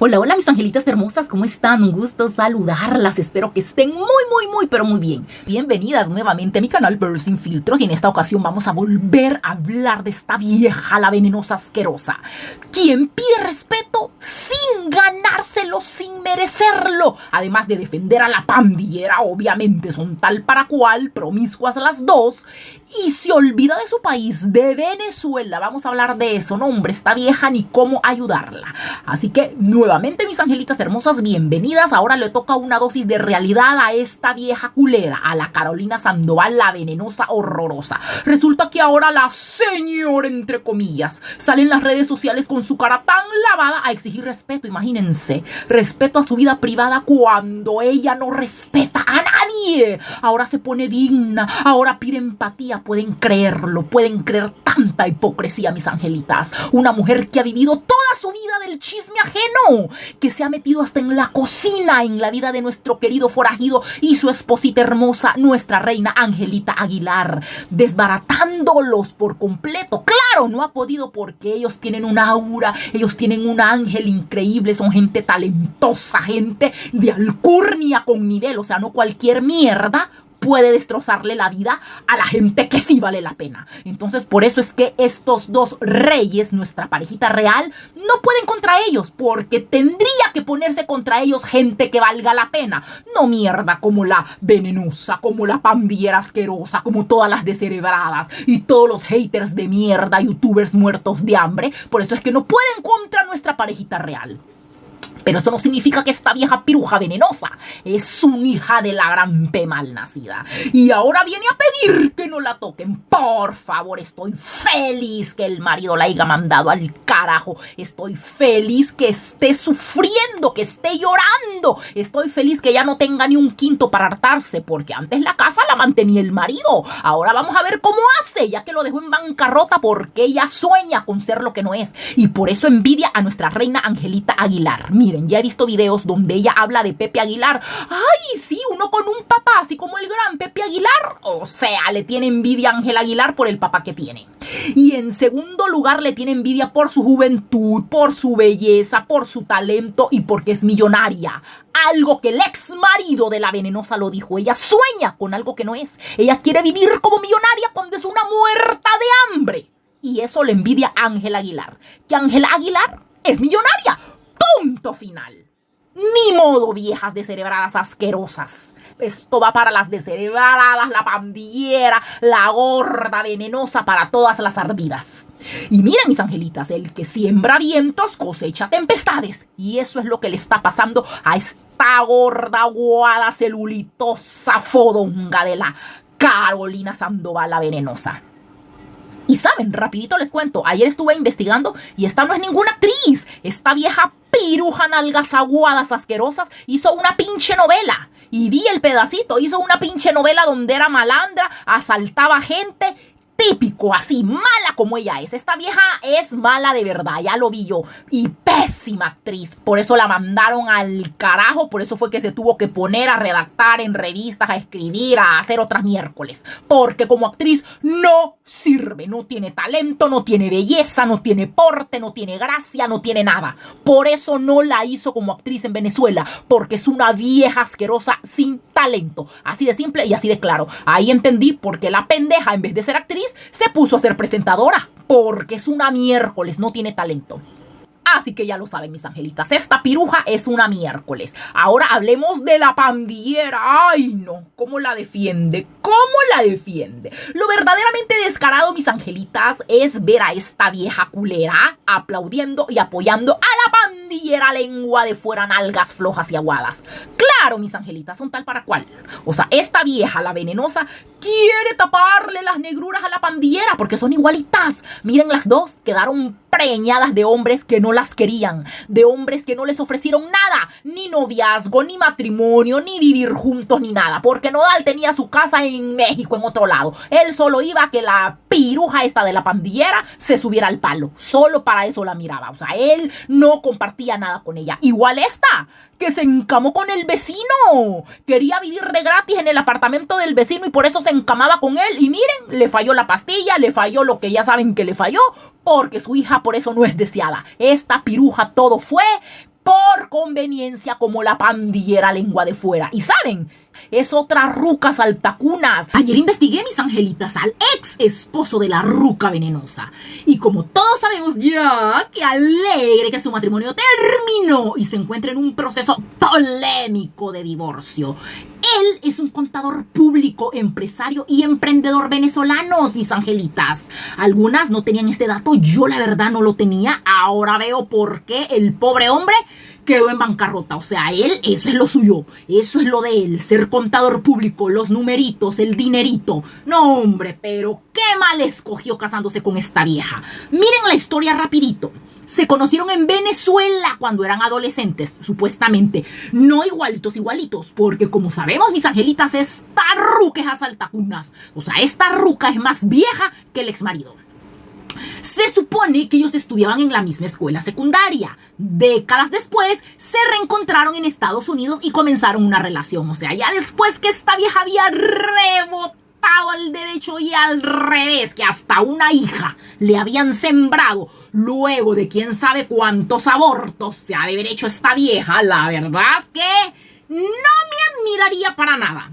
Hola, hola mis angelitas hermosas, ¿cómo están? Un gusto saludarlas, espero que estén pero muy bien. Bienvenidas nuevamente a mi canal Pero Sin Filtros y en esta ocasión vamos a volver a hablar de esta vieja, la venenosa asquerosa, quien pide respeto sin ganárselo, sin merecerlo, además de defender a la pandillera, obviamente son tal para cual, promiscuas las dos, y se olvida de su país, de Venezuela. Vamos a hablar de eso, no hombre, esta vieja ni cómo ayudarla. Así que nuevamente mis angelitas hermosas, bienvenidas. Ahora le toca una dosis de realidad a esta vieja culera, a la Carolina Sandoval, la venenosa horrorosa. Resulta que ahora la señora, entre comillas, sale en las redes sociales con su cara tan lavada a exigir respeto. Imagínense, respeto a su vida privada cuando ella no respeta a nadie. Ahora se pone digna, ahora pide empatía. Pueden creerlo, pueden creer tanta hipocresía, mis angelitas. Una mujer que ha vivido toda su vida del chisme ajeno, que se ha metido hasta en la cocina, en la vida de nuestro querido forajido y su esposita hermosa, nuestra reina Angelita Aguilar, desbaratándolos por completo. Claro, no ha podido porque ellos tienen un aura, ellos tienen un ángel increíble, son gente talentosa, gente de alcurnia con nivel, o sea, no cualquier mierda puede destrozarle la vida a la gente que sí vale la pena. Entonces, por eso es que estos dos reyes, nuestra parejita real, no pueden contra ellos, porque tendría que ponerse contra ellos gente que valga la pena. No mierda como la venenosa, como la pandillera asquerosa, como todas las descerebradas y todos los haters de mierda, youtubers muertos de hambre. Por eso es que no pueden contra nuestra parejita real. Pero eso no significa que esta vieja piruja venenosa es una hija de la gran P malnacida. Y ahora viene a pedir que no la toquen. Por favor, estoy feliz que el marido la haya mandado al carajo. Estoy feliz que esté sufriendo, que esté llorando. Estoy feliz que ya no tenga ni un quinto para hartarse, porque antes la casa la mantenía el marido. Ahora vamos a ver cómo hace, ya que lo dejó en bancarrota, porque ella sueña con ser lo que no es. Y por eso envidia a nuestra reina Angelita Aguilar. Miren, ya he visto videos donde ella habla de Pepe Aguilar. ¡Ay, sí! Uno con un papá así como el gran Pepe Aguilar. O sea, le tiene envidia a Ángel Aguilar por el papá que tiene. Y en segundo lugar le tiene envidia por su juventud, por su belleza, por su talento y porque es millonaria. Algo que el ex marido de la venenosa lo dijo. Ella sueña con algo que no es. Ella quiere vivir como millonaria cuando es una muerta de hambre. Y eso le envidia a Ángel Aguilar. Que Ángel Aguilar es millonaria. Punto final. Ni modo, viejas descerebradas asquerosas. Esto va para las descerebradas, la pandillera, la gorda venenosa, para todas las ardidas. Y miren, mis angelitas, el que siembra vientos cosecha tempestades. Y eso es lo que le está pasando a esta gorda, guada, celulitosa, fodonga de la Carolina Sandoval, la venenosa. Y saben, rapidito les cuento, ayer estuve investigando y esta no es ninguna actriz. Esta vieja piruja, nalgas aguadas, asquerosas, hizo una pinche novela. Y vi el pedacito, hizo una pinche novela donde era malandra, asaltaba gente. Típico, así, mala como ella es. Esta vieja es mala de verdad, ya lo vi yo. Y pésima actriz. Por eso la mandaron al carajo. Por eso fue que se tuvo que poner a redactar en revistas, a escribir, a hacer otras miércoles. Porque como actriz no sirve. No tiene talento, no tiene belleza, no tiene porte, no tiene gracia, no tiene nada. Por eso no la hizo como actriz en Venezuela. Porque es una vieja asquerosa sin talento. Así de simple y así de claro. Ahí entendí por qué la pendeja, en vez de ser actriz, se puso a ser presentadora, porque es una miércoles, no tiene talento. Así que ya lo saben, mis angelitas, esta piruja es una miércoles. Ahora hablemos de la pandillera. ¡Ay, no! ¿Cómo la defiende? ¿Cómo la defiende? Lo verdaderamente descarado, mis angelitas, es ver a esta vieja culera aplaudiendo y apoyando a la pandillera lengua de fuera, nalgas flojas y aguadas. Claro, mis angelitas, son tal para cual. O sea, esta vieja, la venenosa, quiere taparle las negruras a la pandillera porque son igualitas. Miren, las dos quedaron preñadas de hombres que no las querían, de hombres que no les ofrecieron nada, ni noviazgo, ni matrimonio, ni vivir juntos, ni nada, porque Nodal tenía su casa en México, en otro lado. Él solo iba a que la piruja esta de la pandillera se subiera al palo. Solo para eso la miraba. O sea, él no compartía nada con ella. Igual esta, que se encamó con el vecino. Quería vivir de gratis en el apartamento del vecino y por eso se encamaba con él. Y miren, le falló la pastilla, le falló lo que ya saben que le falló, porque su hija por eso no es deseada. Esta piruja todo fue por conveniencia como la pandillera lengua de fuera. ¿Y saben? Es otra ruca saltacunas. Ayer investigué, mis angelitas, al ex esposo de la ruca venenosa. Y como todos sabemos ya, qué alegre que su matrimonio terminó y se encuentra en un proceso polémico de divorcio. Él es un contador público, empresario y emprendedor venezolanos, mis angelitas. Algunas no tenían este dato, yo la verdad no lo tenía. Ahora veo por qué el pobre hombre quedó en bancarrota. O sea, él, eso es lo suyo, eso es lo de él, ser contador público, los numeritos, el dinerito. No, hombre, pero qué mal escogió casándose con esta vieja. Miren la historia rapidito. Se conocieron en Venezuela cuando eran adolescentes, supuestamente. No igualitos, porque como sabemos, mis angelitas, esta ruca es asaltacunas. O sea, esta ruca es más vieja que el exmarido. Se supone que ellos estudiaban en la misma escuela secundaria. Décadas después, se reencontraron en Estados Unidos y comenzaron una relación. O sea, ya después que esta vieja había rebotado al derecho y al revés, que hasta una hija le habían sembrado luego de quién sabe cuántos abortos se ha de haber hecho esta vieja, la verdad que no me admiraría para nada.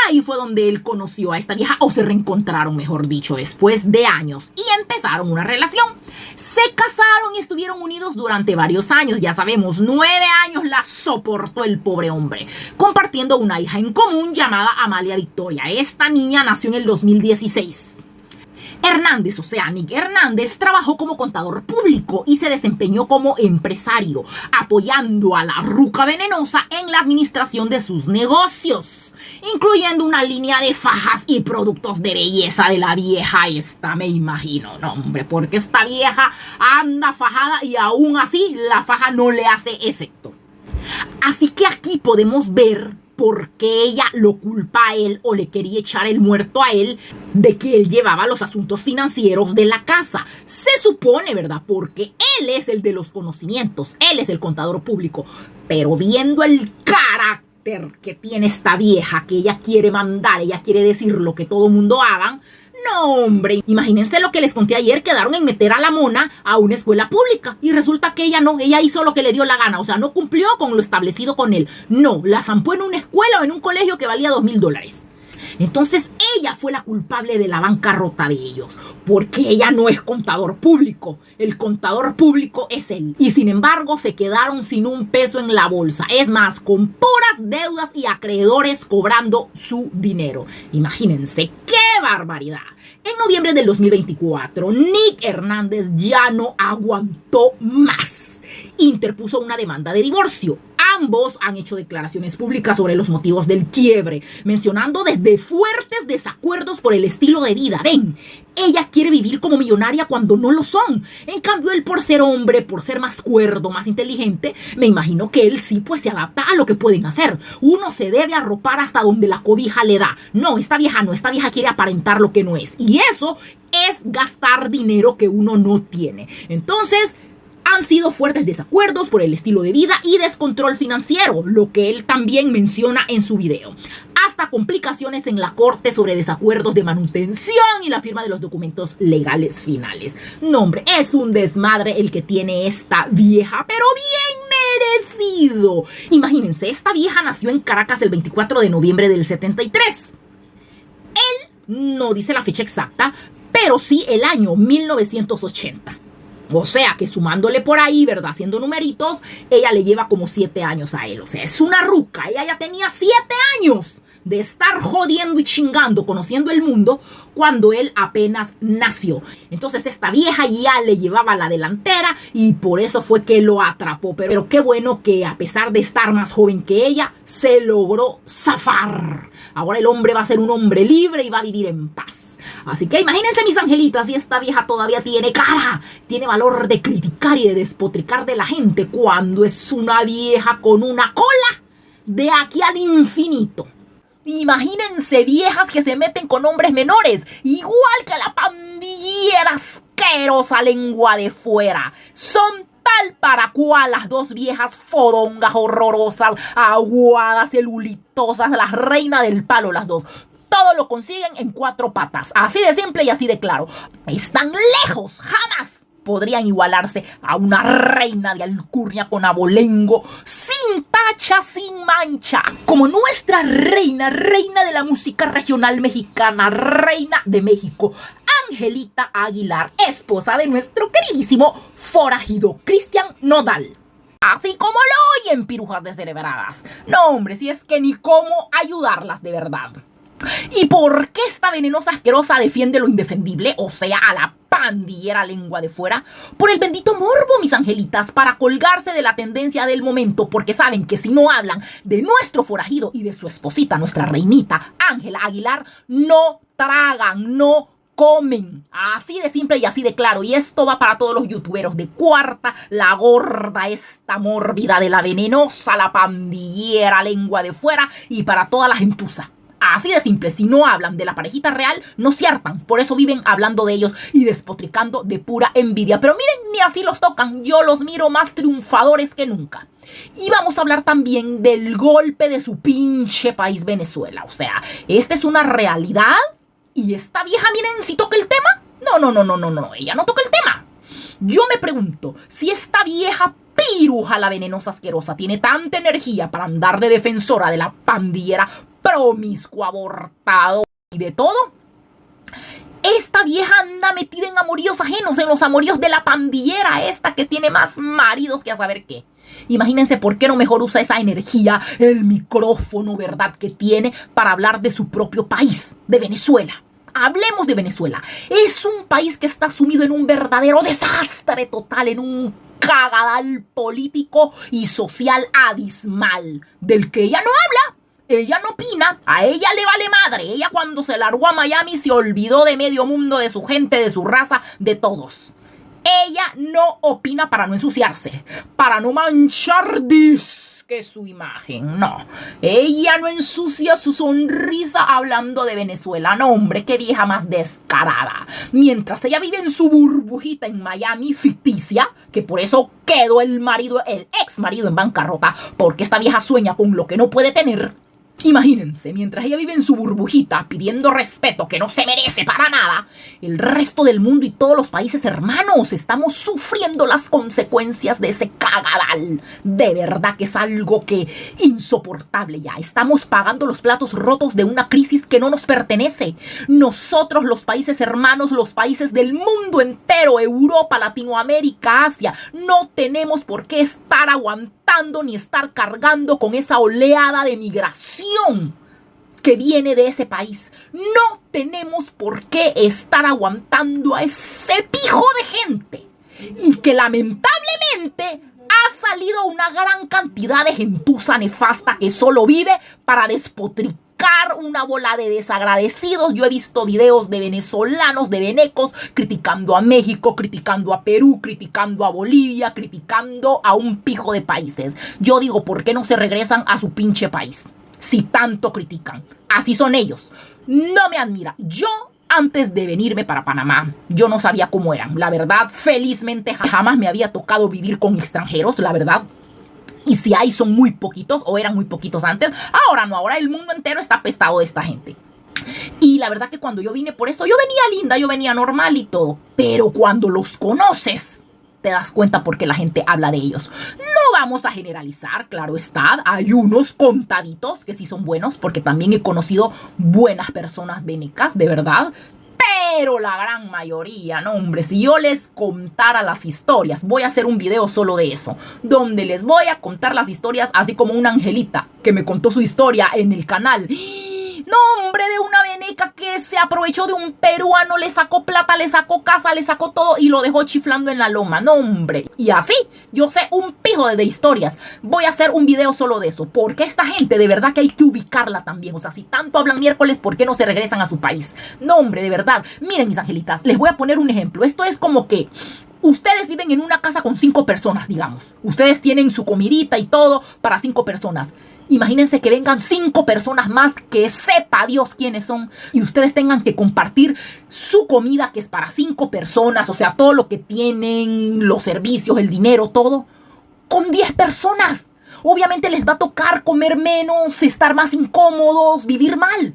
Ahí fue donde él conoció a esta vieja, o se reencontraron, mejor dicho, después de años, y empezaron una relación. Se casaron y estuvieron unidos durante varios años, ya sabemos, 9 años la soportó el pobre hombre, compartiendo una hija en común llamada Amalia Victoria. Esta niña nació en el 2016. Hernández, o sea, Nick Hernández, trabajó como contador público y se desempeñó como empresario, apoyando a la ruca venenosa en la administración de sus negocios, incluyendo una línea de fajas y productos de belleza de la vieja esta, me imagino. No, hombre, porque esta vieja anda fajada y aún así la faja no le hace efecto. Así que aquí podemos ver por qué ella lo culpa a él o le quería echar el muerto a él de que él llevaba los asuntos financieros de la casa. Se supone, ¿verdad? Porque él es el de los conocimientos, él es el contador público. Pero viendo el carácter que tiene esta vieja, que ella quiere mandar, ella quiere decir lo que todo mundo hagan. No, hombre, imagínense lo que les conté ayer, quedaron en meter a la mona a una escuela pública y resulta que ella no, ella hizo lo que le dio la gana, o sea, no cumplió con lo establecido con él. No, la zampó en una escuela o en un colegio que valía $2,000. Entonces ella fue la culpable de la bancarrota de ellos, porque ella no es contador público, el contador público es él. Y sin embargo se quedaron sin un peso en la bolsa, es más, con puras deudas y acreedores cobrando su dinero. Imagínense, ¡qué barbaridad! En noviembre del 2024, Nick Hernández ya no aguantó más. Interpuso una demanda de divorcio. Ambos han hecho declaraciones públicas sobre los motivos del quiebre, mencionando desde fuertes desacuerdos por el estilo de vida. Ven, ella quiere vivir como millonaria cuando no lo son. En cambio, él, por ser hombre, por ser más cuerdo, más inteligente, me imagino que él sí pues se adapta a lo que pueden hacer. Uno se debe arropar hasta donde la cobija le da. No, esta vieja no, esta vieja quiere aparentar lo que no es. Y eso es gastar dinero que uno no tiene. Entonces, han sido fuertes desacuerdos por el estilo de vida y descontrol financiero, lo que él también menciona en su video. Hasta complicaciones en la corte sobre desacuerdos de manutención y la firma de los documentos legales finales. No, hombre, es un desmadre el que tiene esta vieja, pero bien merecido. Imagínense, esta vieja nació en Caracas el 24 de noviembre del 73. Él no dice la fecha exacta, pero sí el año 1980. O sea que sumándole por ahí, ¿verdad? Haciendo numeritos, ella le lleva como 7 años a él. O sea, es una ruca. Ella ya tenía 7 años de estar jodiendo y chingando, conociendo el mundo, cuando él apenas nació. Entonces esta vieja ya le llevaba la delantera y por eso fue que lo atrapó. Pero qué bueno que a pesar de estar más joven que ella, se logró zafar. Ahora el hombre va a ser un hombre libre y va a vivir en paz. Así que imagínense, mis angelitas, si esta vieja todavía tiene cara, tiene valor de criticar y de despotricar de la gente cuando es una vieja con una cola de aquí al infinito. Imagínense viejas que se meten con hombres menores, igual que la pandillera asquerosa lengua de fuera. Son tal para cual las dos viejas fodongas horrorosas, aguadas, celulitosas, las reinas del palo las dos. Todo lo consiguen en 4 patas. Así de simple y así de claro. Están lejos, jamás podrían igualarse a una reina de alcurnia con abolengo, sin tacha, sin mancha, como nuestra reina de la música regional mexicana, reina de México, Angelita Aguilar, esposa de nuestro queridísimo forajido Cristian Nodal. Así como lo oyen, pirujas descerebradas. No, hombre, si es que ni cómo ayudarlas de verdad. ¿Y por qué esta venenosa asquerosa defiende lo indefendible? O sea, a la pandillera lengua de fuera. Por el bendito morbo, mis angelitas, para colgarse de la tendencia del momento, porque saben que si no hablan de nuestro forajido y de su esposita, nuestra reinita, Ángela Aguilar, no tragan, no comen. Así de simple y así de claro. Y esto va para todos los youtuberos de cuarta, la gorda, esta mórbida de la venenosa, la pandillera lengua de fuera, y para toda la gentuza. Así de simple, si no hablan de la parejita real, no se hartan. Por eso viven hablando de ellos y despotricando de pura envidia. Pero miren, ni así los tocan. Yo los miro más triunfadores que nunca. Y vamos a hablar también del golpe de su pinche país Venezuela. O sea, esta es una realidad. ¿Y esta vieja, miren, si toca el tema? No, ella no toca el tema. Yo me pregunto, si esta vieja piruja, la venenosa asquerosa, tiene tanta energía para andar de defensora de la pandillera promiscuo, abortado y de todo, esta vieja anda metida en amoríos ajenos, en los amoríos de la pandillera esta que tiene más maridos que a saber qué. Imagínense por qué no mejor usa esa energía, el micrófono, ¿verdad?, que tiene para hablar de su propio país, de Venezuela. Hablemos de Venezuela. Es un país que está sumido en un verdadero desastre total, en un cagadal político y social abismal, del que ella no habla. Ella no opina, a ella le vale madre. Ella cuando se largó a Miami se olvidó de medio mundo, de su gente, de su raza, de todos. Ella no opina para no ensuciarse, para no manchar disque su imagen, no. Ella no ensucia su sonrisa hablando de Venezuela. No, hombre, qué vieja más descarada. Mientras ella vive en su burbujita en Miami, ficticia, que por eso quedó el ex marido en bancarrota, porque esta vieja sueña con lo que no puede tener. Imagínense, mientras ella vive en su burbujita pidiendo respeto que no se merece para nada, el resto del mundo y todos los países hermanos estamos sufriendo las consecuencias de ese cagadal. De verdad que es algo que insoportable ya. Estamos pagando los platos rotos de una crisis que no nos pertenece. Nosotros, los países hermanos, los países del mundo entero, Europa, Latinoamérica, Asia, no tenemos por qué estar aguantando ni estar cargando con esa oleada de migración que viene de ese país. No tenemos por qué estar aguantando a ese pijo de gente. Y que lamentablemente ha salido una gran cantidad de gentuza nefasta que solo vive para despotricar una bola de desagradecidos. Yo he visto videos de venezolanos, de venecos, criticando a México, criticando a Perú, criticando a Bolivia, criticando a un pijo de países. Yo digo, ¿por qué no se regresan a su pinche país? Si tanto critican. Así son ellos. No me admira. Yo, antes de venirme para Panamá, yo no sabía cómo eran. La verdad, felizmente jamás me había tocado vivir con extranjeros, la verdad. Y si hay, son muy poquitos, o eran muy poquitos antes. Ahora no, ahora el mundo entero está apestado de esta gente. Y la verdad que cuando yo vine por eso, yo venía linda, yo venía normal y todo. Pero cuando los conoces, te das cuenta por qué la gente habla de ellos. No vamos a generalizar, claro está. Hay unos contaditos que sí son buenos, porque también he conocido buenas personas venecas, de verdad. Pero la gran mayoría, no, hombre, si yo les contara las historias, voy a hacer un video solo de eso, donde les voy a contar las historias, así como una Angelita que me contó su historia en el canal. No, hombre, de una veneca que se aprovechó de un peruano, le sacó plata, le sacó casa, le sacó todo y lo dejó chiflando en la loma. No, hombre. Y así, yo sé un pijo de historias. Voy a hacer un video solo de eso, porque esta gente de verdad que hay que ubicarla también. O sea, si tanto hablan miércoles, ¿por qué no se regresan a su país? No, hombre, de verdad. Miren, mis angelitas, les voy a poner un ejemplo. Esto es como que ustedes viven en una casa con 5 personas, digamos. Ustedes tienen su comidita y todo para 5 personas. Imagínense que vengan 5 personas más que sepa Dios quiénes son y ustedes tengan que compartir su comida que es para 5 personas, o sea, todo lo que tienen, los servicios, el dinero, todo, con 10 personas. Obviamente les va a tocar comer menos, estar más incómodos, vivir mal.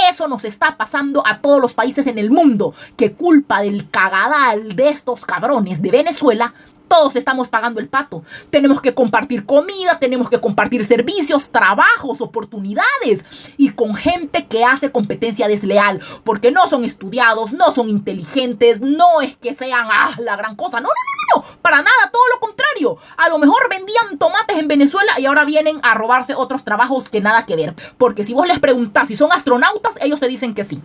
Eso nos está pasando a todos los países en el mundo, que culpa del cagadal de estos cabrones de Venezuela, todos estamos pagando el pato. Tenemos que compartir comida, tenemos que compartir servicios, trabajos, oportunidades. Y con gente que hace competencia desleal. Porque no son estudiados, no son inteligentes, no es que sean la gran cosa. No. Para nada, todo lo contrario. A lo mejor vendían tomates en Venezuela y ahora vienen a robarse otros trabajos que nada que ver. Porque si vos les preguntás si son astronautas, ellos te dicen que sí.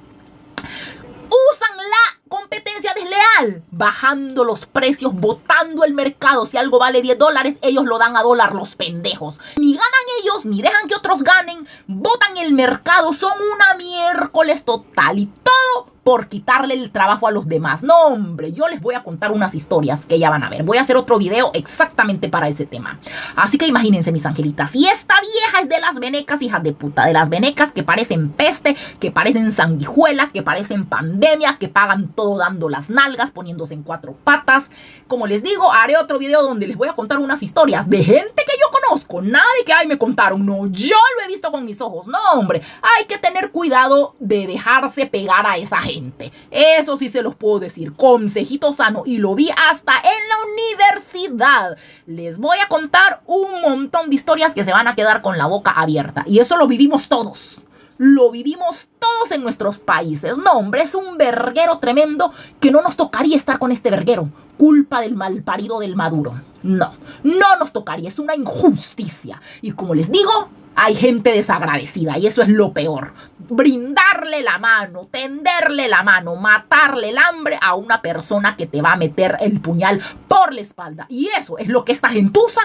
Usan la competencia desleal, bajando los precios, botando el mercado. Si algo vale $10, ellos lo dan a $1, los pendejos. Ni ganan ellos, ni dejan que otros ganen, botan el mercado, son una miércoles total y todo por quitarle el trabajo a los demás. No, hombre, yo les voy a contar unas historias que ya van a ver. Voy a hacer otro video exactamente para ese tema. Así que imagínense, mis angelitas. Y esta vieja es de las venecas, hijas de puta. De las venecas que parecen peste, que parecen sanguijuelas, que parecen pandemia, que pagan todo dando las nalgas, poniéndose en 4 patas. Como les digo, haré otro video donde les voy a contar unas historias de gente que yo conozco. Nada de que, ay, me contaron. No, yo lo he visto con mis ojos. No, hombre, hay que tener cuidado de dejarse pegar a esa gente. Eso sí se los puedo decir, consejito sano, y lo vi hasta en la universidad. Les voy a contar un montón de historias que se van a quedar con la boca abierta, y eso lo vivimos todos. Lo vivimos todos en nuestros países. No, hombre, es un verguero tremendo que no nos tocaría estar con este verguero. Culpa del malparido del Maduro. No nos tocaría, es una injusticia. Y como les digo, hay gente desagradecida y eso es lo peor. Brindarle la mano, tenderle la mano, matarle el hambre a una persona que te va a meter el puñal por la espalda. Y eso es lo que esta gentuza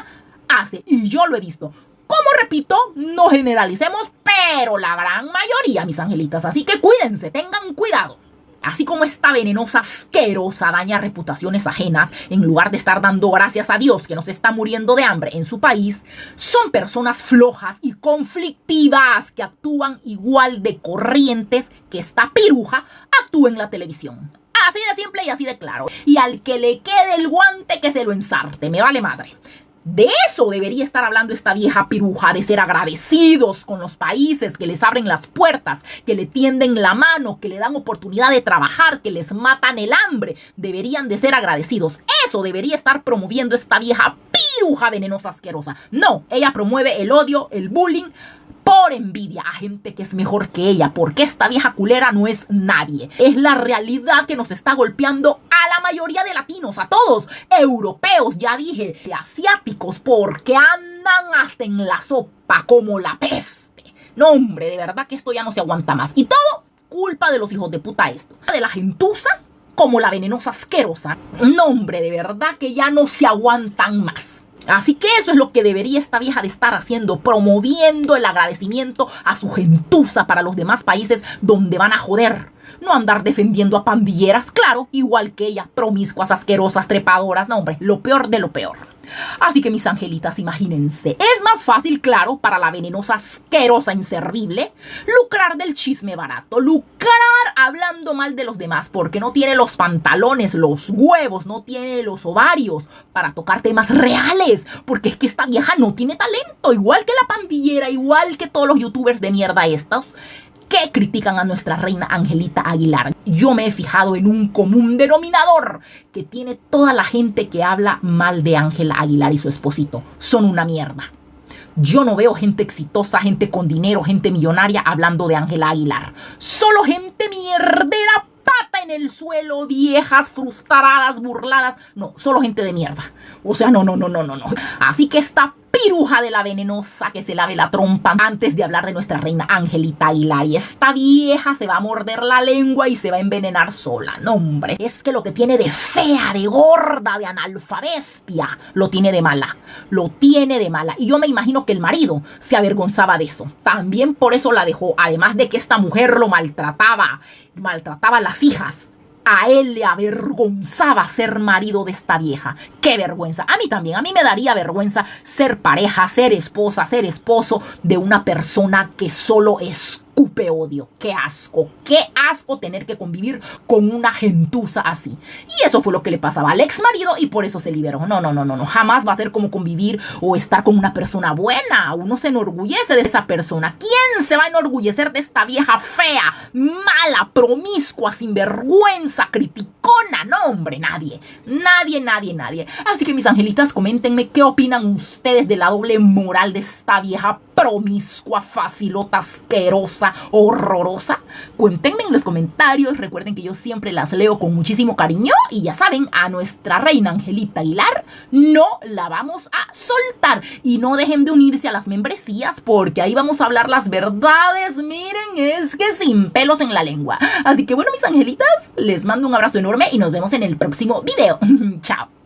hace y yo lo he visto. Como repito, no generalicemos, pero la gran mayoría, mis angelitas. Así que cuídense, tengan cuidado. Así como esta venenosa asquerosa daña reputaciones ajenas, en lugar de estar dando gracias a Dios que nos está muriendo de hambre en su país, son personas flojas y conflictivas que actúan igual de corrientes que esta piruja actúa en la televisión. Así de simple y así de claro. Y al que le quede el guante que se lo ensarte, me vale madre. De eso debería estar hablando esta vieja piruja, de ser agradecidos con los países que les abren las puertas, que le tienden la mano, que le dan oportunidad de trabajar, que les matan el hambre. Deberían de ser agradecidos. Eso debería estar promoviendo esta vieja piruja venenosa asquerosa. No, ella promueve el odio, el bullying, por envidia a gente que es mejor que ella, porque esta vieja culera no es nadie. Es la realidad que nos está golpeando a la mayoría de latinos, a todos, europeos, ya dije, asiáticos, porque andan hasta en la sopa como la peste. No, hombre, de verdad que esto ya no se aguanta más. Y todo culpa de los hijos de puta esto. De la gentuza como la venenosa asquerosa. No, hombre, de verdad que ya no se aguantan más. Así que eso es lo que debería esta vieja de estar haciendo, promoviendo el agradecimiento a su gentuza para los demás países donde van a joder. No andar defendiendo a pandilleras, claro, igual que ella, promiscuas, asquerosas, trepadoras, no hombre, lo peor de lo peor. Así que mis angelitas, imagínense, es más fácil, claro, para la venenosa, asquerosa, inservible, lucrar del chisme barato, lucrar hablando mal de los demás, porque no tiene los pantalones, los huevos, no tiene los ovarios para tocar temas reales, porque es que esta vieja no tiene talento, igual que la pandillera, igual que todos los youtubers de mierda estos, que critican a nuestra reina Angelita Aguilar. Yo me he fijado en un común denominador que tiene toda la gente que habla mal de Ángela Aguilar y su esposito. Son una mierda. Yo no veo gente exitosa, gente con dinero, gente millonaria hablando de Ángela Aguilar. Solo gente mierdera, pata en el suelo, viejas, frustradas, burladas. No, solo gente de mierda. O sea, no. Así que esta piruja de la venenosa que se lave la trompa antes de hablar de nuestra reina Angelita Aguilar. Y esta vieja se va a morder la lengua y se va a envenenar sola. No, hombre, es que lo que tiene de fea, de gorda, de analfabestia, lo tiene de mala. Lo tiene de mala. Y yo me imagino que el marido se avergonzaba de eso. También por eso la dejó. Además de que esta mujer lo maltrataba a las hijas. A él le avergonzaba ser marido de esta vieja. ¡Qué vergüenza! A mí también, a mí me daría vergüenza ser pareja, ser esposa, ser esposo de una persona que solo escucha escupe odio. ¡Qué asco! ¡Qué asco tener que convivir con una gentuza así! Y eso fue lo que le pasaba al ex marido y por eso se liberó. No, no, no, no, no. Jamás va a ser como convivir o estar con una persona buena. Uno se enorgullece de esa persona. ¿Quién se va a enorgullecer de esta vieja fea, mala, promiscua, sinvergüenza, criticona? No, hombre, nadie. Nadie, nadie, nadie. Así que mis angelitas, coméntenme qué opinan ustedes de la doble moral de esta vieja promiscua, facilota, asquerosa, horrorosa. Cuéntenme en los comentarios. Recuerden que yo siempre las leo con muchísimo cariño y ya saben, a nuestra reina Angelita Aguilar no la vamos a soltar. Y no dejen de unirse a las membresías porque ahí vamos a hablar las verdades. Miren, es que sin pelos en la lengua. Así que bueno, mis angelitas, les mando un abrazo enorme y nos vemos en el próximo video. Chao.